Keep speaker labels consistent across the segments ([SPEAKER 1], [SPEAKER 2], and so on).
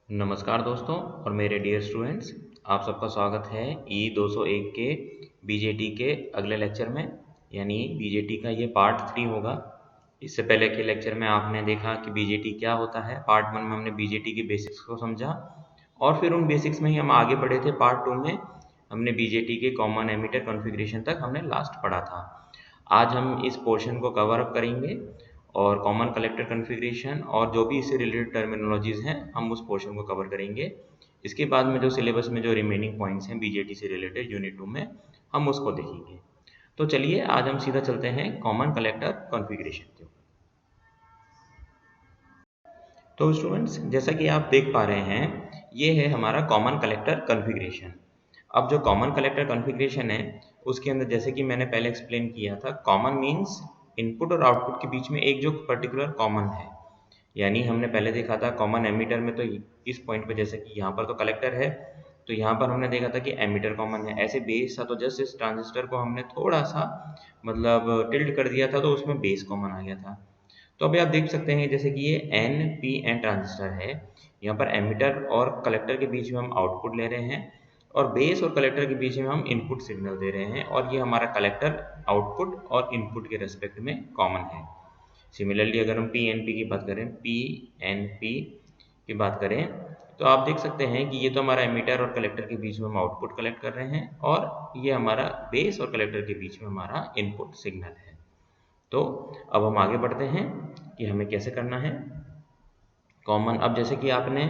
[SPEAKER 1] नमस्कार दोस्तों और मेरे डियर स्टूडेंट्स, आप सबका स्वागत है E201 के बीजेटी के अगले लेक्चर में। यानी बीजेटी का ये पार्ट 3 होगा। इससे पहले के लेक्चर में आपने देखा कि बीजेटी क्या होता है। पार्ट 1 में हमने बीजेटी के बेसिक्स को समझा और फिर उन बेसिक्स में ही हम आगे बढ़े थे। पार्ट 2 में हमने बीजेटी के कॉमन एमिटर कॉन्फ़िगरेशन तक हमने लास्ट पढ़ा था। आज हम इस पोर्शन को कवर अप करेंगे और कॉमन कलेक्टर कॉन्फ़िगरेशन और जो भी इससे रिलेटेड टर्मिनोलॉजीज़ हैं हम उस पोर्शन को कवर करेंगे। इसके बाद में जो सिलेबस में जो रिमेनिंग पॉइंट्स हैं बीजेटी से रिलेटेड यूनिट 2 में हम उसको देखेंगे। तो चलिए आज हम सीधा चलते हैं कॉमन कलेक्टर कॉन्फ़िगरेशन के ऊपर। तो स्टूडेंट्स, जैसा कि आप देख पा रहे हैं, ये है हमारा कॉमन कलेक्टर कॉन्फ़िगरेशन। अब जो कॉमन कलेक्टर कॉन्फ़िगरेशन है उसके अंदर जैसे कि मैंने पहले एक्सप्लेन किया था, कॉमन मीन्स इनपुट और आउटपुट के बीच में एक जो पर्टिकुलर कॉमन है। यानी हमने पहले देखा था कॉमन एमीटर में, तो इस पॉइंट पे जैसे कि यहाँ पर तो कलेक्टर है, तो यहाँ पर हमने देखा था कि एमीटर कॉमन है। ऐसे बेस था तो जस्ट इस ट्रांजिस्टर को हमने थोड़ा सा मतलब टिल्ट कर दिया था तो उसमें बेस कॉमन आ गया था। तो अभी आप देख सकते हैं जैसे कि ये एन पी एन ट्रांजिस्टर है, यहाँ पर एमीटर और कलेक्टर के बीच में हम आउटपुट ले रहे हैं और बेस और कलेक्टर के बीच में हम इनपुट सिग्नल दे रहे हैं, और ये हमारा कलेक्टर आउटपुट और इनपुट के रेस्पेक्ट में कॉमन है। सिमिलरली अगर हम पी एन पी की बात करें, पी एन पी की बात करें, तो आप देख सकते हैं कि ये तो हमारा एमीटर और कलेक्टर के बीच में हम आउटपुट कलेक्ट कर रहे हैं और ये हमारा बेस और कलेक्टर के बीच में हमारा इनपुट सिग्नल है। तो अब हम आगे बढ़ते हैं कि हमें कैसे करना है कॉमन। अब जैसे कि आपने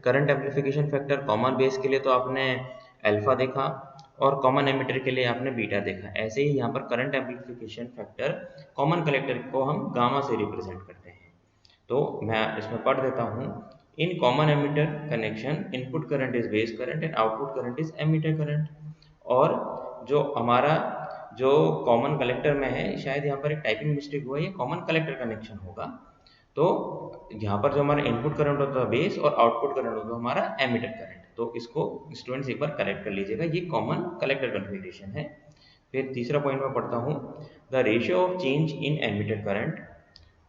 [SPEAKER 1] current amplification factor common base के लिए तो आपने अल्फा देखा और कॉमन एमिटर के लिए आपने बीटा देखा। ऐसे ही यहाँ पर current amplification factor common collector को हम गामा से रिप्रेजेंट करते हैं। तो मैं इसमें पढ़ देता हूँ, in common emitter connection input current is base current and output current is emitter current. और जो हमारा जो कॉमन कलेक्टर में है, शायद यहाँ पर एक टाइपिंग मिस्टेक हुआ है, ये कॉमन कलेक्टर कनेक्शन होगा। तो यहाँ पर जो हमारा इनपुट करंट होता है बेस और आउटपुट करंट होता है हमारा एमिटर करंट। तो इसको स्टूडेंट्स एक बार करेक्ट कर लीजिएगा, ये कॉमन कलेक्टर कॉन्फ़िगरेशन है। फिर तीसरा पॉइंट में पढ़ता हूँ, the ratio of change in emitter current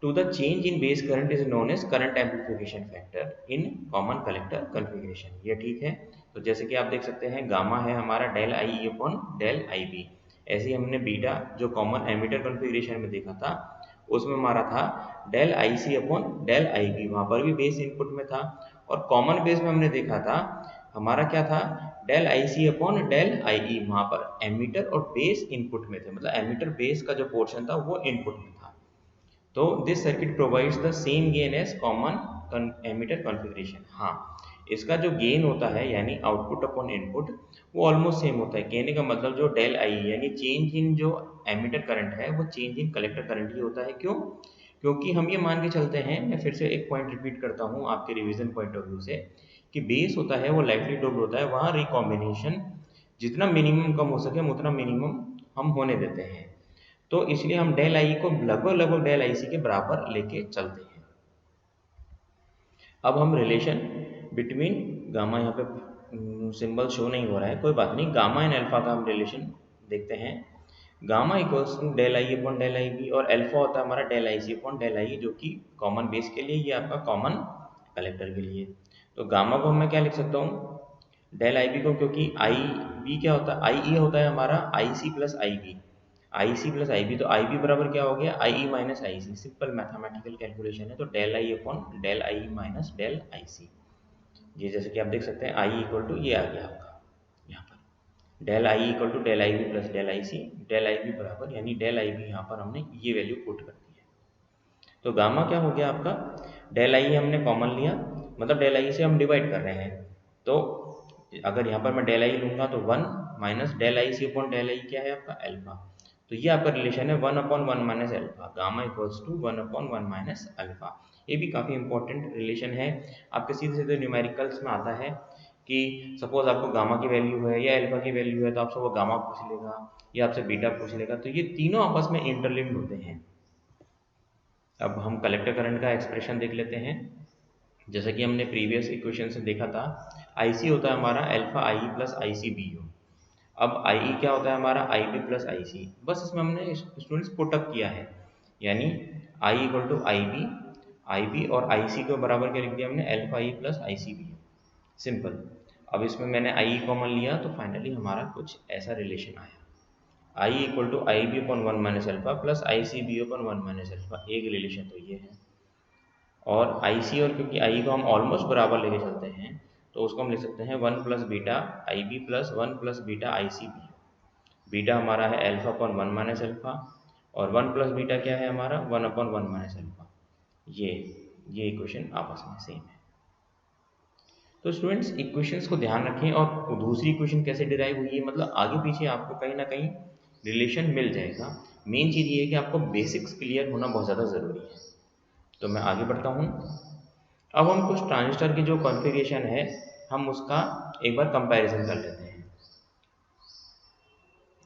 [SPEAKER 1] to the change in base current is known as current amplification factor in common collector configuration। ये ठीक है। तो जैसे कि आप देख सकते हैं गामा है हमारा del I E upon del I B. ऐसे ही हमने बीटा जो कॉमन एमिटर कॉन्फ़िगरेशन में देखा था उसमें हमारा था del I C upon del I B, वहाँ पर भी बेस इनपुट में था। और कॉमन बेस में हमने देखा था हमारा क्या था, del I C upon del I E, वहाँ पर एमिटर और बेस इनपुट में थे, मतलब एमिटर बेस का जो पोर्शन था वो इनपुट में था। तो this circuit provides the same gain as common emitter configuration. हाँ, इसका जो गेन होता है यानी आउटपुट अपॉन इनपुट वो ऑलमोस्ट सेम होता है। कहने का मतलब जो डेल आई यानी चेंज इन जो एमिटर करंट है वो चेंज इन कलेक्टर करंट ही होता है। क्यों? क्योंकि हम ये मान के चलते हैं, मैं फिर से एक पॉइंट रिपीट करता हूँ आपके रिवीजन पॉइंट ऑफ व्यू से, कि बेस होता है वो लाइटली डोप्ड होता है, वहाँ रिकॉम्बिनेशन जितना मिनिमम कम हो सके हम उतना मिनिमम हम होने देते हैं। तो इसलिए हम डेल आई को लगभग लगभग डेल आई सी के बराबर लेके चलते हैं। अब हम रिलेशन बिटवीन गामा, यहाँ पे सिंबल शो नहीं हो रहा है, कोई बात नहीं, गामा एंड अल्फा का हम रिलेशन देखते हैं। Gamma equals to del I upon del I B और अल्फा होता है हमारा del I C upon del I, जो कि कॉमन बेस के लिए, ये आपका कॉमन कलेक्टर के लिए। तो गामा को मैं क्या लिख सकता हूँ, डेल आई बी को, क्योंकि आई बी क्या होता है, आई ई होता है हमारा I C plus I B, I C plus I B, तो आई बी बराबर क्या हो गया, I E minus I C. Simple mathematical calculation है। तो del I upon del I minus del I C, ये जैसे कि आप देख सकते हैं आई इक्वल टू ये आ गया आपका यहाँ पर del I equal to del I B plus del I C, del I B बराबर यानी डेल आई बी यहाँ पर हमने ये वैल्यू पुट कर दी है। तो गामा क्या हो गया आपका, डेल आई हमने कॉमन लिया, मतलब डेल आई से हम डिवाइड कर रहे हैं। तो अगर यहाँ पर मैं डेल आई लूँगा तो 1 minus del I C upon del I क्या है आपका अल्फा। तो ये आपका रिलेशन है 1 upon 1 minus alpha, gamma equals to 1 upon 1 minus alpha. ये भी काफ़ी इंपॉर्टेंट रिलेशन है, आपके सीधे सीधे न्यूमेरिकल्स में आता है कि सपोज आपको गामा की वैल्यू है या अल्फा की वैल्यू है तो आपसे वो गामा पूछ लेगा या आपसे बीटा पूछ लेगा, तो ये तीनों आपस में इंटरलिंक्ड होते हैं। अब हम कलेक्टर करंट का एक्सप्रेशन देख लेते हैं। जैसा कि हमने प्रीवियस इक्वेशन से देखा था, आई सी होता है हमारा alpha I plus I C B हो। अब आई ई क्या होता है हमारा आई बी प्लस आई सी, बस इसमें हमने स्टूडेंट्स पुटअप किया है, यानी आई इक्वल टू आई बी और आई सी को बराबर क्या लिख दिया हमने, alpha E plus I C B. Simple. अब इसमें मैंने आई कॉमन लिया तो फाइनली हमारा कुछ ऐसा रिलेशन आया, I equal to I B upon 1 minus alpha plus I C B upon 1 minus alpha, एक रिलेशन तो ये है। और आई सी, और क्योंकि आई को हम ऑलमोस्ट बराबर लेके चलते हैं तो उसको हम लिख सकते हैं 1 प्लस बीटा आई बी प्लस 1 प्लस बीटा आई सी बी। बीटा हमारा है अल्फा अपॉन 1 माइनस अल्फा, और 1 प्लस बीटा क्या है हमारा 1 अपॉन 1 माइनस अल्फा। ये इक्वेशन आपस में सेम है। तो स्टूडेंट्स इक्वेशंस को ध्यान रखें, और दूसरी इक्वेशन कैसे डिराइव हुई है, मतलब आगे पीछे आपको कहीं ना कहीं रिलेशन मिल जाएगा। मेन चीज़ ये है कि आपको बेसिक्स क्लियर होना बहुत ज़्यादा ज़रूरी है। तो मैं आगे बढ़ता हूँ। अब हम कुछ ट्रांजिस्टर की जो कॉन्फ़िगरेशन है हम उसका एक बार कंपैरिजन कर लेते हैं।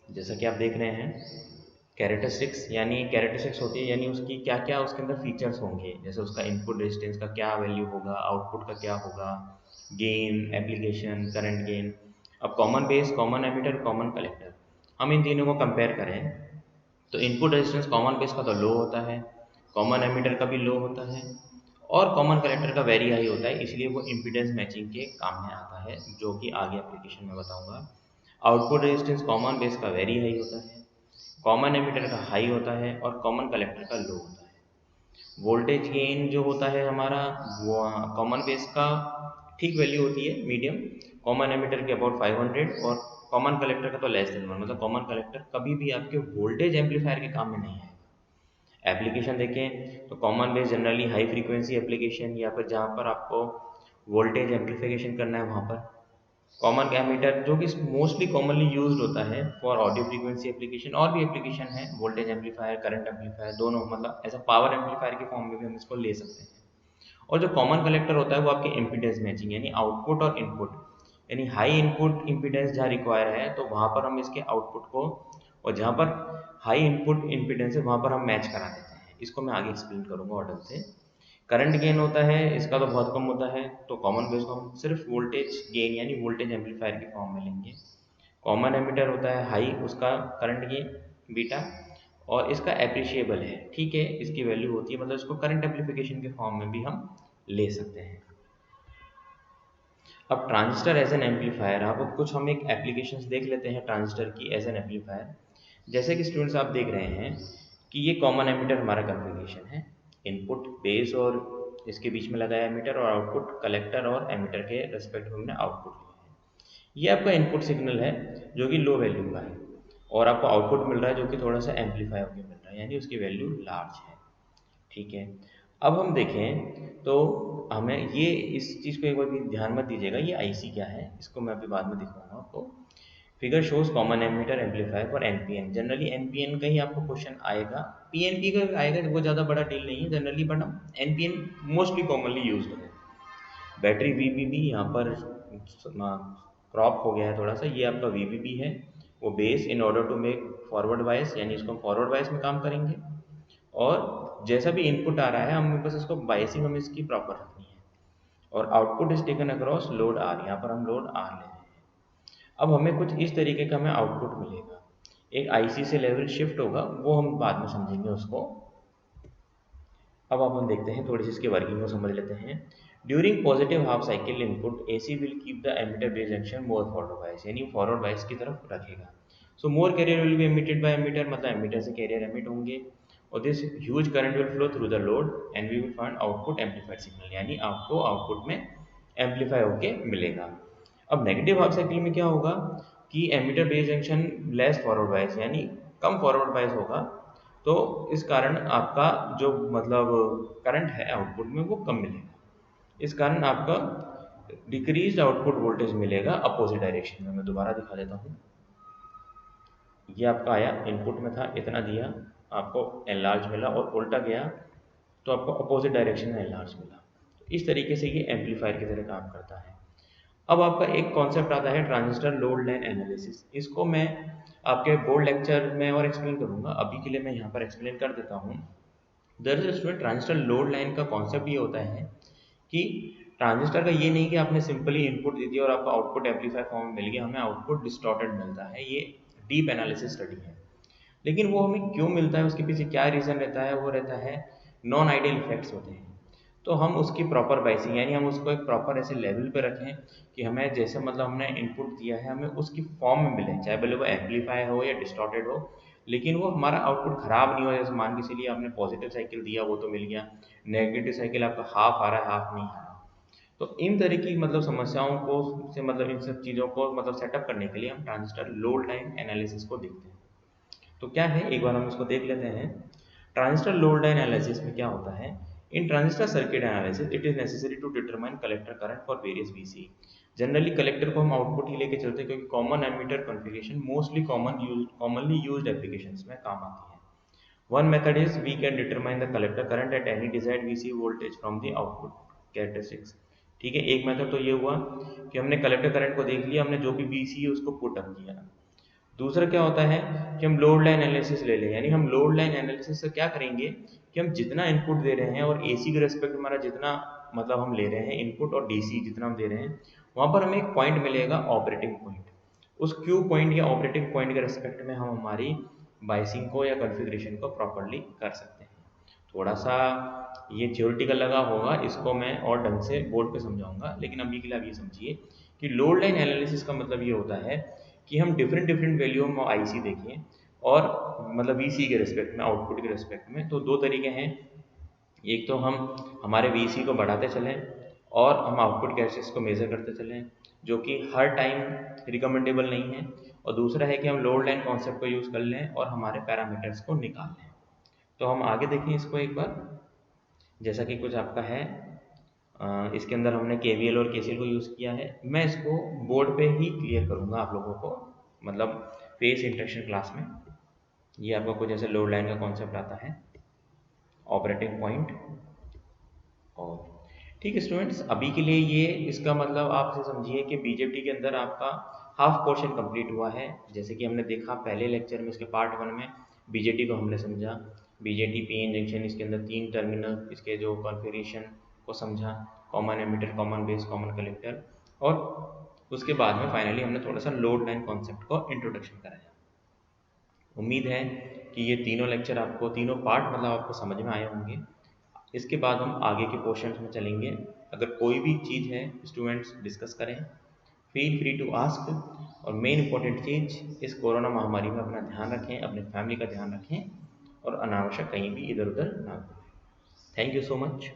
[SPEAKER 1] जैसा कि आप देख रहे हैं कैरेक्टरिस्टिक्स, यानी कैरेक्टरिस्टिक्स होती है यानी उसकी क्या क्या उसके अंदर फीचर्स होंगे, जैसे उसका इनपुट रेजिस्टेंस का क्या वैल्यू होगा, आउटपुट का क्या होगा, गेन, एप्लीकेशन, करंट गेन। अब common base, common emitter, common collector, हम इन तीनों को कंपेयर करें तो इनपुट रेजिस्टेंस कॉमन बेस का तो लो होता है, कॉमन एमिटर का भी लो होता है, और कॉमन कलेक्टर का वेरी हाई होता है, इसलिए वो इम्पीडेंस मैचिंग के काम में आता है, जो कि आगे एप्लीकेशन में बताऊंगा। आउटपुट रेजिस्टेंस कॉमन बेस का वेरी हाई होता है, कॉमन एमिटर का हाई होता है, और कॉमन कलेक्टर का लो होता है। वोल्टेज गेन जो होता है हमारा वो कॉमन बेस का ठीक वैल्यू होती है मीडियम, कॉमन एमिटर के अबाउट 500, और कॉमन कलेक्टर का तो लेस देन 1, मतलब कॉमन कलेक्टर कभी भी आपके वोल्टेज एम्पलीफायर के काम में नहीं है। एप्लीकेशन देखें तो common base generally high frequency application, या फिर जहाँ पर आपको वोल्टेज एम्पलीफिकेशन करना है वहाँ पर। कॉमन एमीटर जो कि मोस्टली कॉमनली यूज्ड होता है फॉर ऑडियो फ्रीक्वेंसी एप्लीकेशन, और भी एप्लीकेशन है वोल्टेज एम्पलीफायर, करंट एम्पलीफायर, दोनों, मतलब ऐसा पावर एम्पलीफायर के फॉर्म में भी हम इसको ले सकते हैं। और जो कॉमन कलेक्टर होता है वो आपके इम्पीडेंस मैचिंग, यानी आउटपुट और इनपुट, यानी हाई इनपुट इम्पीडेंस जहाँ रिक्वायर है तो वहाँ पर हम इसके आउटपुट को, और जहाँ पर हाई इनपुट इम्पीडेंस है वहाँ पर हम मैच करा देते हैं। इसको मैं आगे एक्सप्लेन करूँगा ऑर्डर से। करंट गेन होता है इसका तो बहुत कम होता है, तो कॉमन बेस को हम सिर्फ वोल्टेज गेन यानी वोल्टेज एम्पलीफायर के फॉर्म में लेंगे। कॉमन एमिटर होता है हाई, उसका करंट गेन बीटा, और इसका एप्रिशिएबल है, ठीक है, इसकी वैल्यू होती है, मतलब इसको करंट एम्पलीफिकेशन के फॉर्म में भी हम ले सकते हैं। अब ट्रांजिस्टर एज एन एम्पलीफायर, अब कुछ हम एक एप्लीकेशंस देख लेते हैं ट्रांजिस्टर की एज एन एम्पलीफायर। जैसे कि स्टूडेंट्स आप देख रहे हैं कि ये कॉमन एमिटर हमारा कॉन्फ़िगरेशन है, इनपुट बेस और इसके बीच में लगाया एमिटर, और आउटपुट कलेक्टर और एमिटर के रेस्पेक्ट में हमने आउटपुट लिया है। ये आपका इनपुट सिग्नल है जो कि लो वैल्यू का है, और आपको आउटपुट मिल रहा है जो कि थोड़ा सा एम्पलीफाई होकर मिल रहा है, यानी उसकी वैल्यू लार्ज है, ठीक है। अब हम देखें तो हमें ये इस चीज़ को एक बार भी ध्यान मत दीजिएगा, ये आईसी क्या है इसको मैं अभी बाद में दिखाऊंगा आपको। Figure shows common ammeter amplifier for NPN. Generally NPN का ही आपको क्वेश्चन आएगा, पीएनपी का आएगा, वो ज़्यादा बड़ा डील नहीं है generally, but NPN mostly commonly use है। बैटरी वीबीबी यहाँ पर क्रॉप हो गया है थोड़ा सा, ये आपका वीबीबी है, वो base in order to make forward bias, यानी इसको फॉरवर्ड वाइस में काम करेंगे, और जैसा भी इनपुट आ रहा है हमें बस इसको बाइसिंग हमें इसकी प्रॉपर रखनी है, और output is taken across load R, यहाँ पर हम लोड आर ले रहे हैं। अब हमें कुछ इस तरीके का हमें आउटपुट मिलेगा, एक आईसी से लेवल शिफ्ट होगा, वो हम बाद में समझेंगे उसको। अब हम देखते हैं थोड़ी सी इसकी वर्किंग को समझ लेते हैं। During positive half cycle input AC will keep the emitter base junction more forward bias, यानी फॉरवर्ड बाइस की तरफ रखेगा। So more carrier will be emitted by emitter, मतलब एमिटर से कैरियर एमिट होंगे, और this huge current will flow through the load and we will find output amplified signal, यानी आपको आउटपुट में एम्पलीफाई होके मिलेगा। अब नेगेटिव हाफ साइकिल में क्या होगा कि emitter base junction less forward bias, यानी कम फॉरवर्ड बाइस होगा, तो इस कारण आपका जो मतलब करंट है आउटपुट में वो कम मिलेगा, इस कारण आपका डिक्रीज आउटपुट वोल्टेज मिलेगा अपोजिट डायरेक्शन में। मैं दोबारा दिखा देता हूँ, ये आपका आया इनपुट में था इतना दिया, आपको एनलार्ज मिला, और उल्टा गया तो आपको अपोजिट डायरेक्शन में एनलार्ज मिला। तो इस तरीके से ये एम्पलीफायर की तरह काम करता है। अब आपका एक कॉन्सेप्ट आता है ट्रांजिस्टर लोड लाइन एनालिसिस, इसको मैं आपके बोर्ड लेक्चर में और एक्सप्लेन करूंगा, अभी के लिए मैं यहाँ पर एक्सप्लेन कर देता हूँ। दरअसल स्टूडेंट ट्रांजिस्टर लोड लाइन का कॉन्सेप्ट ये होता है कि ट्रांजिस्टर का ये नहीं कि आपने सिंपली इनपुट दे दिया और आपको आउटपुट एम्पलीफाई फॉर्म में मिल गया, हमें आउटपुट डिस्टॉर्टेड मिलता है, ये डीप एनालिसिस स्टडी है। लेकिन वो हमें क्यों मिलता है, उसके पीछे क्या रीज़न रहता है, वो रहता है नॉन आइडियल इफेक्ट्स होते हैं। तो हम उसकी प्रॉपर बाइसिंग यानी हम उसको एक प्रॉपर ऐसे लेवल पे रखें कि हमें जैसे मतलब हमने इनपुट दिया है हमें उसकी फॉर्म में मिले, चाहे भले वो एम्पलीफाई हो या डिस्टॉर्टेड हो, लेकिन वो हमारा आउटपुट खराब नहीं हो। जैसे मान के चलिए आपने पॉजिटिव साइकिल दिया वो तो मिल गया, नेगेटिव साइकिल आपका हाफ आ रहा है हाफ नहीं आ रहा। तो इन तरह की मतलब समस्याओं को से मतलब इन सब चीज़ों को मतलब सेटअप करने के लिए हम ट्रांजिस्टर लोड लाइन एनालिसिस को देखते हैं। तो क्या है, एक बार हम इसको देख लेते हैं। ट्रांजिस्टर लोड लाइन एनालिसिस में क्या होता है? In transistor circuit analysis it is necessary to determine collector current for various VC. Generally collector को हम आउटपुट ही लेके चलते हैं क्योंकि common emitter configuration mostly commonly used applications में काम आती है। One method is we can determine the collector current at any desired VC voltage from the output characteristics। ठीक है, एक मेथड तो ये हुआ कि हमने कलेक्टर करंट को देख लिया, हमने जो भी VC है उसको पुट अप किया। दूसरा क्या होता है कि हम लोड लाइन एनालिसिस ले लें, यानी हम लोड लाइन एनालिसिस से क्या करेंगे कि हम जितना इनपुट दे रहे हैं और एसी के रेस्पेक्ट हमारा जितना मतलब हम ले रहे हैं इनपुट और डीसी जितना हम दे रहे हैं, वहाँ पर हमें एक पॉइंट मिलेगा ऑपरेटिंग पॉइंट। उस क्यू पॉइंट या ऑपरेटिंग पॉइंट के रेस्पेक्ट में हम हमारी बाइसिंग को या कॉन्फ़िगरेशन को प्रॉपर्ली कर सकते हैं। थोड़ा सा ये थ्योरेटिकल लगा होगा, इसको मैं और ढंग से बोर्ड पे समझाऊंगा, लेकिन अभी के लिए आप ये समझिए कि लोड लाइन एनालिसिस का मतलब ये होता है कि हम डिफरेंट डिफरेंट वैल्यू में आईसी देखें और मतलब वीसी के रेस्पेक्ट में, आउटपुट के रेस्पेक्ट में। तो दो तरीके हैं, एक तो हम हमारे वीसी को बढ़ाते चलें और हम आउटपुट कैरेक्टरिस्टिक्स को मेज़र करते चलें, जो कि हर टाइम रिकमेंडेबल नहीं है। और दूसरा है कि हम लोड लाइन कॉन्सेप्ट को यूज़ कर लें और हमारे पैरामीटर्स को निकाल लें। तो हम आगे देखें इसको एक बार। जैसा कि कुछ आपका है, इसके अंदर हमने केवीएल और केसीएल को यूज़ किया है। मैं इसको बोर्ड पे ही क्लियर करूँगा आप लोगों को, मतलब फेस इंटरेक्शन क्लास में। ये आपका कुछ ऐसे लोड लाइन का कॉन्सेप्ट आता है, ऑपरेटिंग पॉइंट। और ठीक है स्टूडेंट्स, अभी के लिए ये इसका मतलब आप से समझिए कि बीजेटी के अंदर आपका हाफ पोर्शन कंप्लीट हुआ है। जैसे कि हमने देखा पहले लेक्चर में, इसके पार्ट 1 में बीजेटी को हमने समझा, बीजेटी पीएन जंक्शन, इसके अंदर 3 टर्मिनल, इसके जो कॉन्फ़िगरेशन को समझा, common emitter, common base, common collector, और उसके बाद में फाइनली हमने थोड़ा सा लोड लाइन कॉन्सेप्ट को इंट्रोडक्शन कराया। उम्मीद है कि ये तीनों लेक्चर आपको, तीनों पार्ट मतलब आपको समझ में आए होंगे। इसके बाद हम आगे के पोर्शंस में चलेंगे। अगर कोई भी चीज़ है स्टूडेंट्स डिस्कस करें, फील फ्री टू आस्क। और मेन इंपॉर्टेंट चीज़, इस कोरोना महामारी में अपना ध्यान रखें, अपने फैमिली का ध्यान रखें और अनावश्यक कहीं भी इधर उधर ना घूमें। Thank you so much.